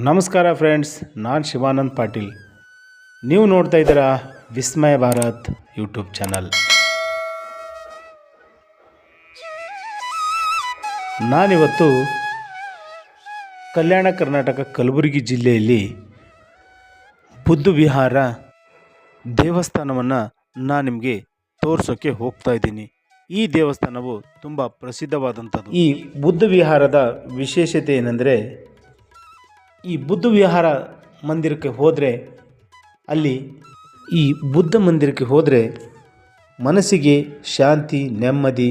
ನಮಸ್ಕಾರ ಫ್ರೆಂಡ್ಸ್, ನಾನು ಶಿವಾನಂದ್ ಪಾಟೀಲ್. ನೀವು ನೋಡ್ತಾ ಇದ್ದೀರಾ ವಿಸ್ಮಯ ಭಾರತ್ ಯೂಟ್ಯೂಬ್ ಚಾನಲ್. ನಾನಿವತ್ತು ಕಲ್ಯಾಣ ಕರ್ನಾಟಕ ಕಲಬುರಗಿ ಜಿಲ್ಲೆಯಲ್ಲಿ ಬುದ್ಧ ವಿಹಾರ ದೇವಸ್ಥಾನವನ್ನು ನಾನು ನಿಮಗೆ ತೋರಿಸೋಕ್ಕೆ ಹೋಗ್ತಾ ಇದ್ದೀನಿ. ಈ ದೇವಸ್ಥಾನವು ತುಂಬ ಪ್ರಸಿದ್ಧವಾದಂಥದ್ದು. ಈ ಬುದ್ಧ ವಿಹಾರದ ವಿಶೇಷತೆ ಏನೆಂದರೆ, ಈ ಬುದ್ಧ ವಿಹಾರ ಮಂದಿರಕ್ಕೆ ಹೋದರೆ, ಅಲ್ಲಿ ಈ ಬುದ್ಧ ಮಂದಿರಕ್ಕೆ ಹೋದರೆ ಮನಸ್ಸಿಗೆ ಶಾಂತಿ, ನೆಮ್ಮದಿ,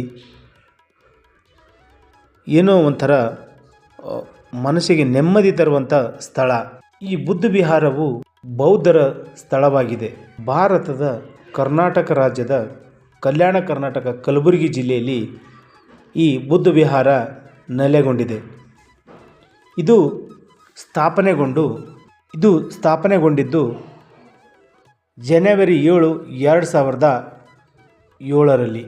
ಏನೋ ಒಂಥರ ಮನಸ್ಸಿಗೆ ನೆಮ್ಮದಿ ತರುವಂಥ ಸ್ಥಳ. ಈ ಬುದ್ಧ ವಿಹಾರವು ಬೌದ್ಧರ ಸ್ಥಳವಾಗಿದೆ. ಭಾರತದ ಕರ್ನಾಟಕ ರಾಜ್ಯದ ಕಲ್ಯಾಣ ಕರ್ನಾಟಕ ಕಲಬುರಗಿ ಜಿಲ್ಲೆಯಲ್ಲಿ ಈ ಬುದ್ಧ ವಿಹಾರ ನೆಲೆಗೊಂಡಿದೆ. ಇದು ಸ್ಥಾಪನೆಗೊಂಡಿದ್ದು ಜನವರಿ 7, 2007ರಲ್ಲಿ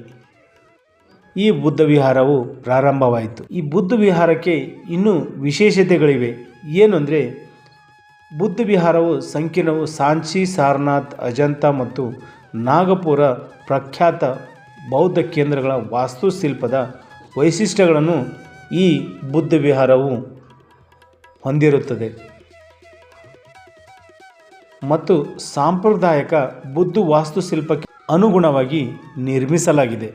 ಈ ಬುದ್ಧ ವಿಹಾರವು ಪ್ರಾರಂಭವಾಯಿತು. ಈ ಬುದ್ಧ ವಿಹಾರಕ್ಕೆ ಇನ್ನೂ ವಿಶೇಷತೆಗಳಿವೆ. ಏನು ಅಂದರೆ, ಬುದ್ಧ ವಿಹಾರವು ಸಂಕೀರ್ಣವು ಸಾಂಚಿ, ಸಾರನಾಥ್, ಅಜಂತ ಮತ್ತು ನಾಗಪುರ ಪ್ರಖ್ಯಾತ ಬೌದ್ಧ ಕೇಂದ್ರಗಳ ವಾಸ್ತುಶಿಲ್ಪದ ವೈಶಿಷ್ಟ್ಯಗಳನ್ನು ಈ ಬುದ್ಧ ವಿಹಾರವು ಹೊಂದಿರುತ್ತದೆ ಮತ್ತು ಸಾಂಪ್ರದಾಯಿಕ ಬುದ್ಧ ವಾಸ್ತುಶಿಲ್ಪಕ್ಕೆ ಅನುಗುಣವಾಗಿ ನಿರ್ಮಿಸಲಾಗಿದೆ.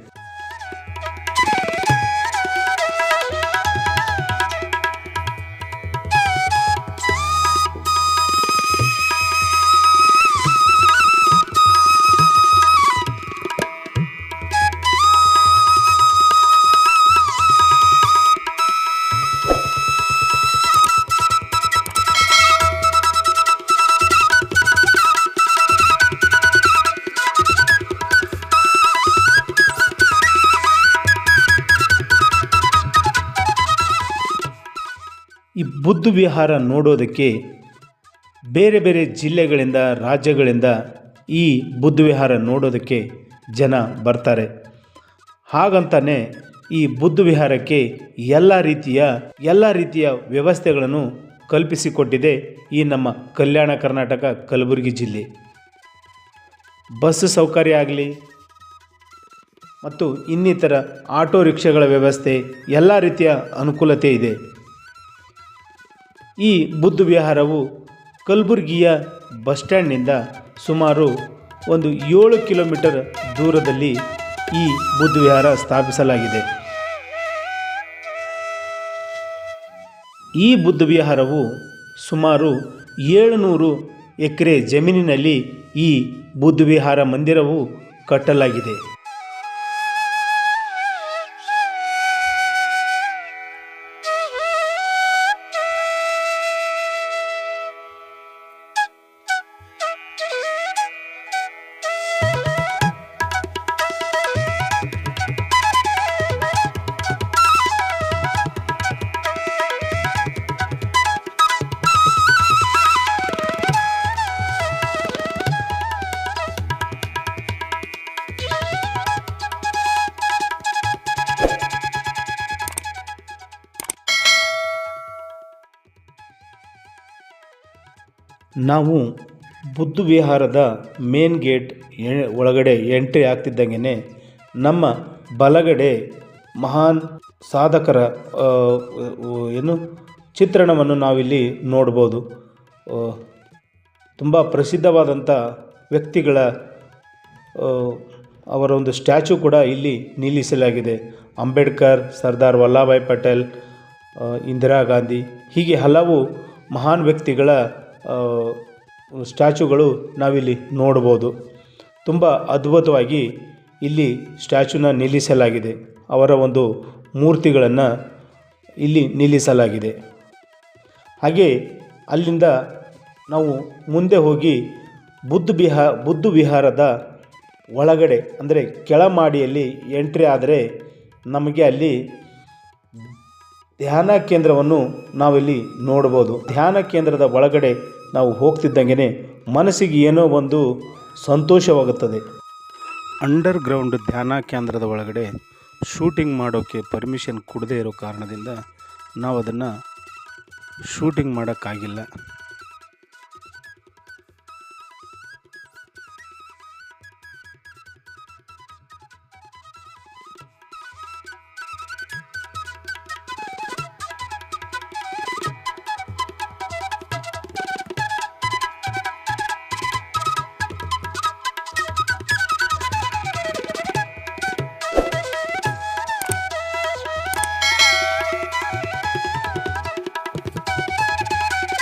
ಈ ಬುದ್ಧ ವಿಹಾರ ನೋಡೋದಕ್ಕೆ ಬೇರೆ ಬೇರೆ ಜಿಲ್ಲೆಗಳಿಂದ, ರಾಜ್ಯಗಳಿಂದ ಈ ಬುದ್ಧ ವಿಹಾರ ನೋಡೋದಕ್ಕೆ ಜನ ಬರ್ತಾರೆ. ಹಾಗಂತಾನೆ ಈ ಬುದ್ಧ ವಿಹಾರಕ್ಕೆ ಎಲ್ಲ ರೀತಿಯ ವ್ಯವಸ್ಥೆಗಳನ್ನು ಕಲ್ಪಿಸಿಕೊಟ್ಟಿದೆ ಈ ನಮ್ಮ ಕಲ್ಯಾಣ ಕರ್ನಾಟಕ ಕಲಬುರಗಿ ಜಿಲ್ಲೆ. ಬಸ್ ಸೌಕರ್ಯ ಆಗಲಿ ಮತ್ತು ಇನ್ನಿತರ ಆಟೋ ರಿಕ್ಷಾಗಳ ವ್ಯವಸ್ಥೆ, ಎಲ್ಲ ರೀತಿಯ ಅನುಕೂಲತೆ ಇದೆ. ಈ ಬುದ್ಧ ವಿಹಾರವು ಕಲಬುರಗಿಯ ಬಸ್ ಸ್ಟ್ಯಾಂಡ್ನಿಂದ ಸುಮಾರು 7 ಕಿಲೋಮೀಟರ್ ದೂರದಲ್ಲಿ ಈ ಬುದ್ಧ ವಿಹಾರ ಸ್ಥಾಪಿಸಲಾಗಿದೆ. ಈ ಬುದ್ಧ ವಿಹಾರವು ಸುಮಾರು 700 ಎಕರೆ ಜಮೀನಿನಲ್ಲಿ ಈ ಬುದ್ಧ ವಿಹಾರ ಮಂದಿರವು ಕಟ್ಟಲಾಗಿದೆ. ನಾವು ಬುದ್ಧ ವಿಹಾರದ ಮೇನ್ ಗೇಟ್ ಒಳಗಡೆ ಎಂಟ್ರಿ ಆಗ್ತಿದ್ದಂಗೆ ನಮ್ಮ ಬಲಗಡೆ ಮಹಾನ್ ಸಾಧಕರ ಚಿತ್ರಣವನ್ನು ನಾವಿಲ್ಲಿ ನೋಡ್ಬೋದು. ತುಂಬ ಪ್ರಸಿದ್ಧವಾದಂಥ ವ್ಯಕ್ತಿಗಳ ಅವರ ಒಂದು ಸ್ಟ್ಯಾಚು ಕೂಡ ಇಲ್ಲಿ ನಿಲ್ಲಿಸಲಾಗಿದೆ. ಅಂಬೇಡ್ಕರ್, ಸರ್ದಾರ್ ವಲ್ಲಭಭಾಯ್ ಪಟೇಲ್, ಇಂದಿರಾ ಗಾಂಧಿ, ಹೀಗೆ ಹಲವು ಮಹಾನ್ ವ್ಯಕ್ತಿಗಳ ಸ್ಟ್ಯಾಚುಗಳು ನಾವಿಲ್ಲಿ ನೋಡ್ಬೋದು. ತುಂಬ ಅದ್ಭುತವಾಗಿ ಇಲ್ಲಿ ಸ್ಟ್ಯಾಚುನ ನಿಲ್ಲಿಸಲಾಗಿದೆ. ಅವರ ಒಂದು ಮೂರ್ತಿಗಳನ್ನು ಇಲ್ಲಿ ನಿಲ್ಲಿಸಲಾಗಿದೆ. ಹಾಗೆ ಅಲ್ಲಿಂದ ನಾವು ಮುಂದೆ ಹೋಗಿ ಬುದ್ಧ ವಿಹಾರದ ಒಳಗಡೆ ಅಂದರೆ ಕೆಳಮಾಡಿಯಲ್ಲಿ ಎಂಟ್ರಿ ಆದರೆ ನಮಗೆ ಅಲ್ಲಿ ಧ್ಯಾನ ಕೇಂದ್ರವನ್ನು ನಾವಿಲ್ಲಿ ನೋಡ್ಬೋದು. ಧ್ಯಾನ ಕೇಂದ್ರದ ಒಳಗಡೆ ನಾವು ಹೋಗ್ತಿದ್ದಂಗೆ ಮನಸ್ಸಿಗೆ ಏನೋ ಒಂದು ಸಂತೋಷವಾಗುತ್ತದೆ. ಅಂಡರ್ಗ್ರೌಂಡ್ ಧ್ಯಾನ ಕೇಂದ್ರದ ಒಳಗಡೆ ಶೂಟಿಂಗ್ ಮಾಡೋಕ್ಕೆ ಪರ್ಮಿಷನ್ ಕೊಡದೇ ಇರೋ ಕಾರಣದಿಂದ ನಾವು ಅದನ್ನು ಶೂಟಿಂಗ್ ಮಾಡೋಕ್ಕಾಗಿಲ್ಲ.